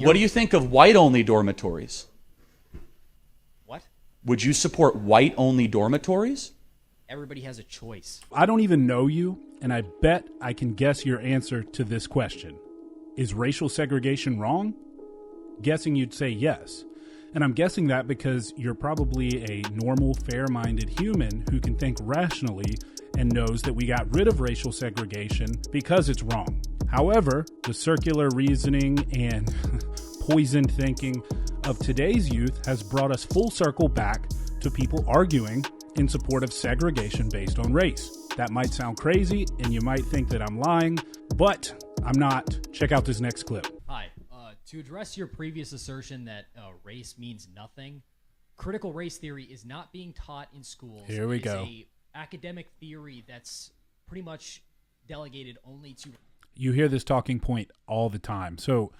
What do you think of white-only dormitories? What? Would you support white-only dormitories? Everybody has a choice. I don't even know you, and I bet I can guess your answer to this question. Is racial segregation wrong? Guessing you'd say yes. And I'm guessing that because you're probably a normal, fair-minded human who can think rationally and knows that we got rid of racial segregation because it's wrong. However, the circular reasoning and poisoned thinking of today's youth has brought us full circle back to people arguing in support of segregation based on race. That might sound crazy, and you might think that I'm lying, but I'm not. Check out this next clip. Hi. To address your previous assertion that race means nothing, critical race theory is not being taught in schools. Here we go. It's a academic theory that's pretty much delegated only to... You hear this talking point all the time. So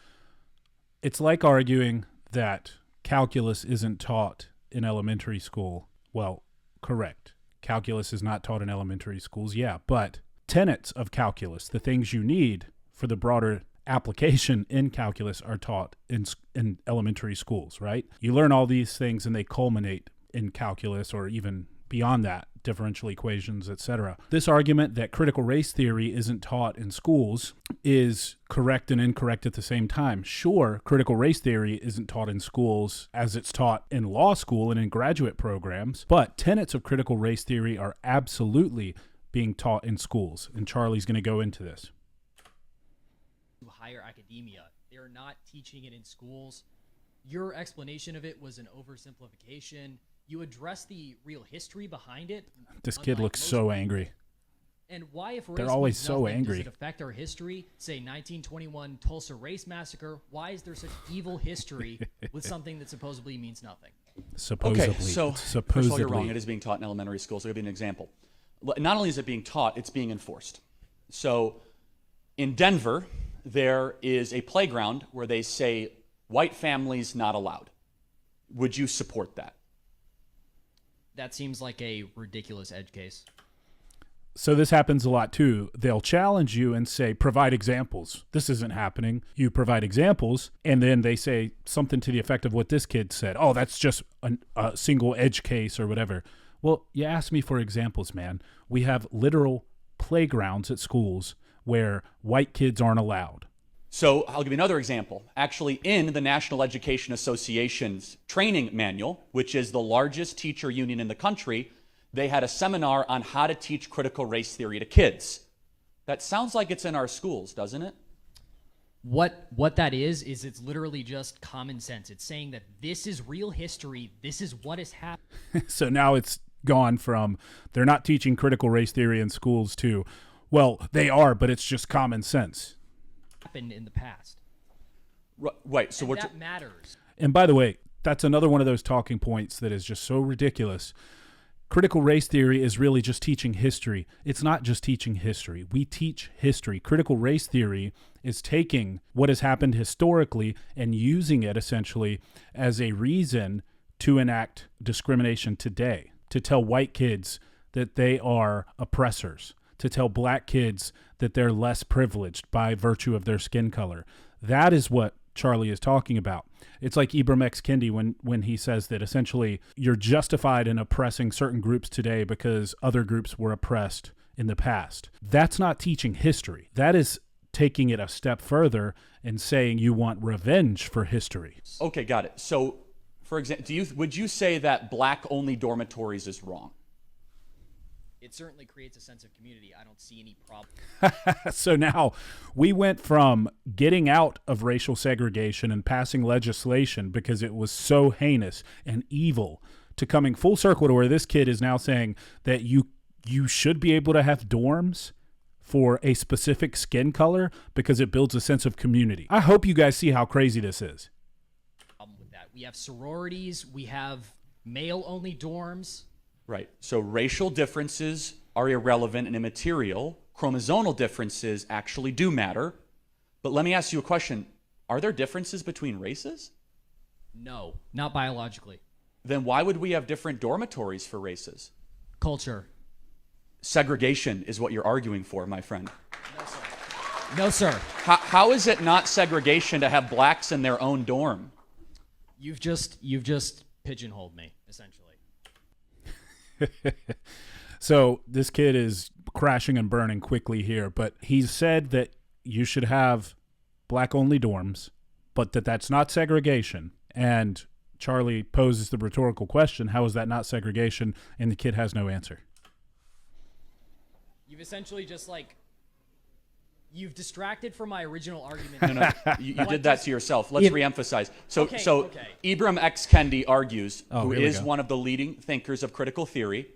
it's like arguing that calculus isn't taught in elementary school. Well, correct. Calculus is not taught in elementary schools, yeah, but tenets of calculus, the things you need for the broader application in calculus, are taught in elementary schools, right? You learn all these things and they culminate in calculus, or even beyond that, differential equations, etc. This argument that critical race theory isn't taught in schools is correct and incorrect at the same time. Sure, critical race theory isn't taught in schools as it's taught in law school and in graduate programs, but tenets of critical race theory are absolutely being taught in schools, and Charlie's going to go into this. Higher academia. They're not teaching it in schools. Your explanation of it was an oversimplification. You address the real history behind it. This kid looks so angry. And why, if race They're always means so nothing, angry. does it affect our history? Say 1921 Tulsa Race Massacre. Why is there such evil history with something that supposedly means nothing? Supposedly. Okay, so first of all, you're wrong. It is being taught in elementary schools. I'll give you an example. Not only is it being taught, it's being enforced. So in Denver, there is a playground where they say white families not allowed. Would you support that? That seems like a ridiculous edge case. So this happens a lot too. They'll challenge you and say, provide examples. This isn't happening. You provide examples, and then they say something to the effect of what this kid said. Oh, that's just a single edge case or whatever. Well, you asked me for examples, man. We have literal playgrounds at schools where white kids aren't allowed. So I'll give you another example. Actually, in the National Education Association's training manual, which is the largest teacher union in the country, they had a seminar on how to teach critical race theory to kids. That sounds like it's in our schools, doesn't it? What that is it's literally just common sense. It's saying that this is real history. This is what has happened. So now it's gone from they're not teaching critical race theory in schools to, well, they are, but it's just common sense. Happened in the past. Right. So that matters. And by the way, that's another one of those talking points that is just so ridiculous. Critical race theory is really just teaching history. It's not just teaching history. We teach history. Critical race theory is taking what has happened historically and using it essentially as a reason to enact discrimination today, to tell white kids that they are oppressors, to tell black kids that they're less privileged by virtue of their skin color. That is what Charlie is talking about. It's like Ibram X. Kendi when he says that essentially you're justified in oppressing certain groups today because other groups were oppressed in the past. That's not teaching history. That is taking it a step further and saying you want revenge for history. Okay, got it. So, for example, would you say that black-only dormitories is wrong? It certainly creates a sense of community. I don't see any problem. So now we went from getting out of racial segregation and passing legislation because it was so heinous and evil to coming full circle to where this kid is now saying that you should be able to have dorms for a specific skin color because it builds a sense of community. I hope you guys see how crazy this is. With that, we have sororities, we have male-only dorms. Right. So racial differences are irrelevant and immaterial. Chromosomal differences actually do matter. But let me ask you a question. Are there differences between races? No, not biologically. Then why would we have different dormitories for races? Culture. Segregation is what you're arguing for, my friend. No, sir. No, sir. How is it not segregation to have blacks in their own dorm? You've just pigeonholed me, essentially. So this kid is crashing and burning quickly here, but he said that you should have black-only dorms, but that's not segregation. And Charlie poses the rhetorical question, how is that not segregation? And the kid has no answer. You've essentially just you've distracted from my original argument. No, you did that to yourself. Let's reemphasize. So Okay. Ibram X. Kendi argues, who here we is go. one of the leading thinkers of critical theory,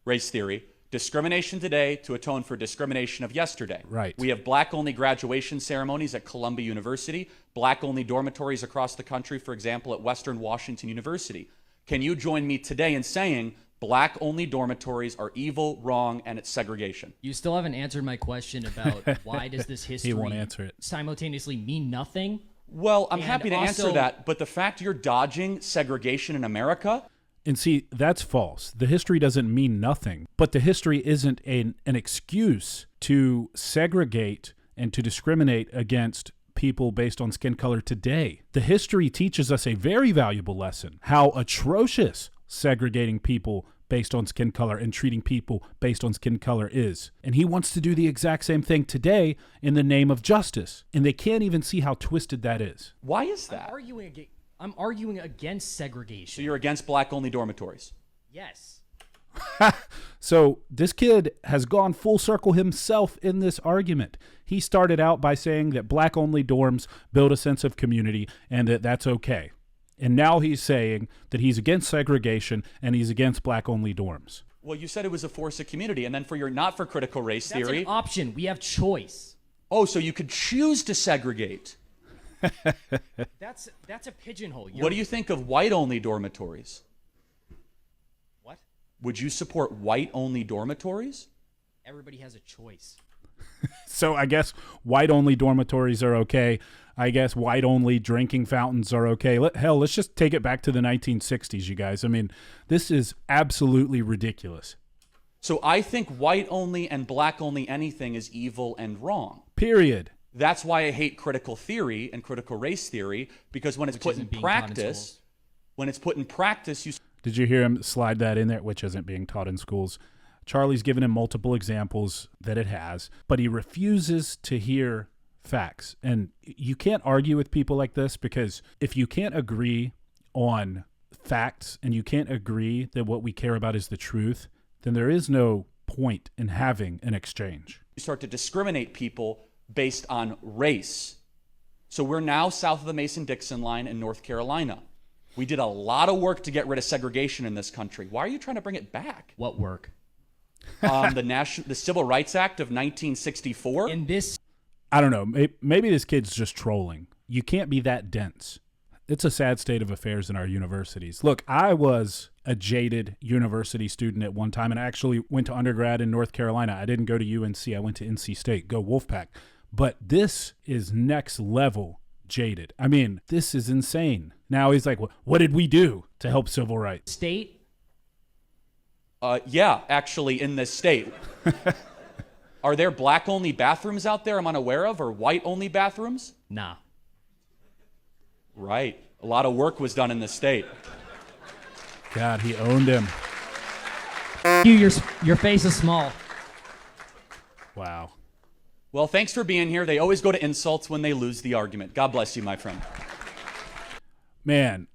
race theory, discrimination today to atone for discrimination of yesterday. Right. We have black-only graduation ceremonies at Columbia University, black-only dormitories across the country, for example, at Western Washington University. Can you join me today in saying black-only dormitories are evil, wrong, and it's segregation? You still haven't answered my question about why does this history He won't answer it. simultaneously mean nothing? Well, I'm And happy to answer also- that, but the fact you're dodging segregation in America, And see, that's false. The history doesn't mean nothing, but the history isn't an excuse to segregate and to discriminate against people based on skin color today. The history teaches us a very valuable lesson, how atrocious segregating people based on skin color and treating people based on skin color is. And he wants to do the exact same thing today in the name of justice. And they can't even see how twisted that is. why is that? I'm arguing against segregation. So you're against black-only dormitories? Yes. So this kid has gone full circle himself in this argument. He started out by saying that black-only dorms build a sense of community and that that's okay. And now he's saying that he's against segregation and he's against black-only dorms. Well, you said it was a force of community, and then not for critical race That's theory. an option. We have choice. Oh, so you could choose to segregate. That's a pigeonhole. What do you think of white-only dormitories? What? Would you support white-only dormitories? Everybody has a choice. So I guess white-only dormitories are okay. I guess white-only drinking fountains are okay. Let's just take it back to the 1960s, you guys. I mean, this is absolutely ridiculous. So I think white-only and black-only anything is evil and wrong. Period. That's why I hate critical theory and critical race theory, because when it's put in isn't being taught in practice, you Did you hear him slide that in there, which isn't being taught in schools? Charlie's given him multiple examples that it has, but he refuses to hear facts. And you can't argue with people like this, because if you can't agree on facts and you can't agree that what we care about is the truth, then there is no point in having an exchange. start to discriminate people based on race. So we're now south of the Mason-Dixon line in North Carolina. We did a lot of work to get rid of segregation in this country. Why are you trying to bring it back? What work? The Civil Rights Act of 1964. In this, I don't know. Maybe this kid's just trolling. You can't be that dense. It's a sad state of affairs in our universities. Look, I was a jaded university student at one time and I actually went to undergrad in North Carolina. I didn't go to UNC. I went to NC State. Go Wolfpack. But this is next level jaded. I mean, this is insane. Now he's like, what did we do to help civil rights? state, Yeah, actually, in this state. Are there black-only bathrooms out there I'm unaware of, or white-only bathrooms? nah. Right. A lot of work was done in this state. God, he owned him. Your face is small. Wow. Well, thanks for being here. They always go to insults when they lose the argument. God bless you, my friend. Man,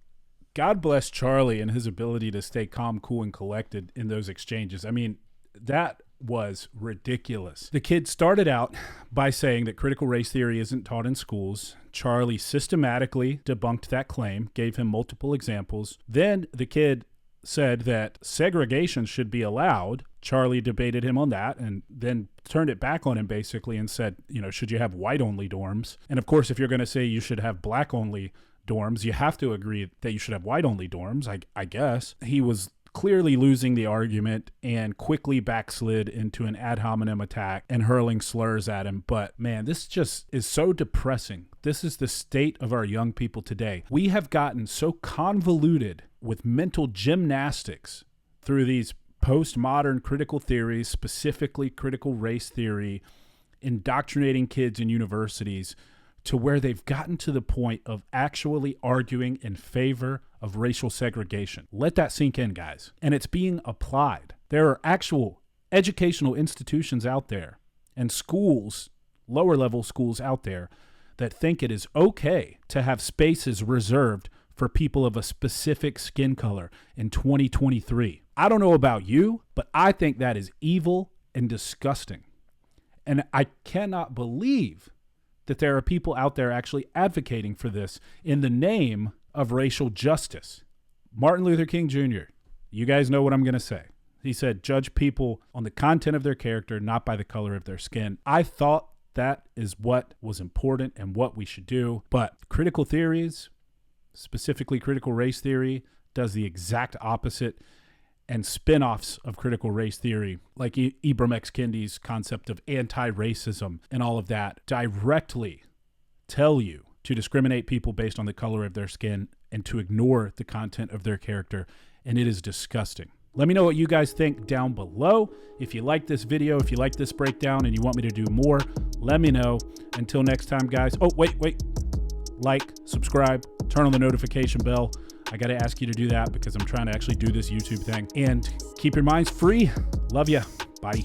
God bless Charlie and his ability to stay calm, cool, and collected in those exchanges. I mean, that was ridiculous. The kid started out by saying that critical race theory isn't taught in schools. Charlie systematically debunked that claim, gave him multiple examples. Then the kid said that segregation should be allowed. Charlie debated him on that and then turned it back on him basically and said, should you have white-only dorms? And of course, if you're going to say you should have black-only dorms, you have to agree that you should have white-only dorms, I guess. He was clearly losing the argument and quickly backslid into an ad hominem attack and hurling slurs at him. But man, this just is so depressing. This is the state of our young people today. We have gotten so convoluted with mental gymnastics through these postmodern critical theories, specifically critical race theory, indoctrinating kids in universities to where they've gotten to the point of actually arguing in favor of racial segregation. Let that sink in, guys. And it's being applied. There are actual educational institutions out there and schools, lower level schools out there, that think it is okay to have spaces reserved for people of a specific skin color in 2023. I don't know about you, but I think that is evil and disgusting. And I cannot believe that there are people out there actually advocating for this in the name of racial justice. Martin Luther King Jr., you guys know what I'm going to say. He said, judge people on the content of their character, not by the color of their skin. I thought that is what was important and what we should do. But critical theories, specifically critical race theory, does the exact opposite. And spin-offs of critical race theory, like Ibram X. Kendi's concept of anti-racism and all of that, directly tell you to discriminate people based on the color of their skin and to ignore the content of their character. And it is disgusting. Let me know what you guys think down below. If you like this video, if you like this breakdown and you want me to do more, let me know. Until next time, guys. Oh, wait. Like, subscribe, turn on the notification bell. I got to ask you to do that because I'm trying to actually do this YouTube thing. And keep your minds free. Love ya. Bye.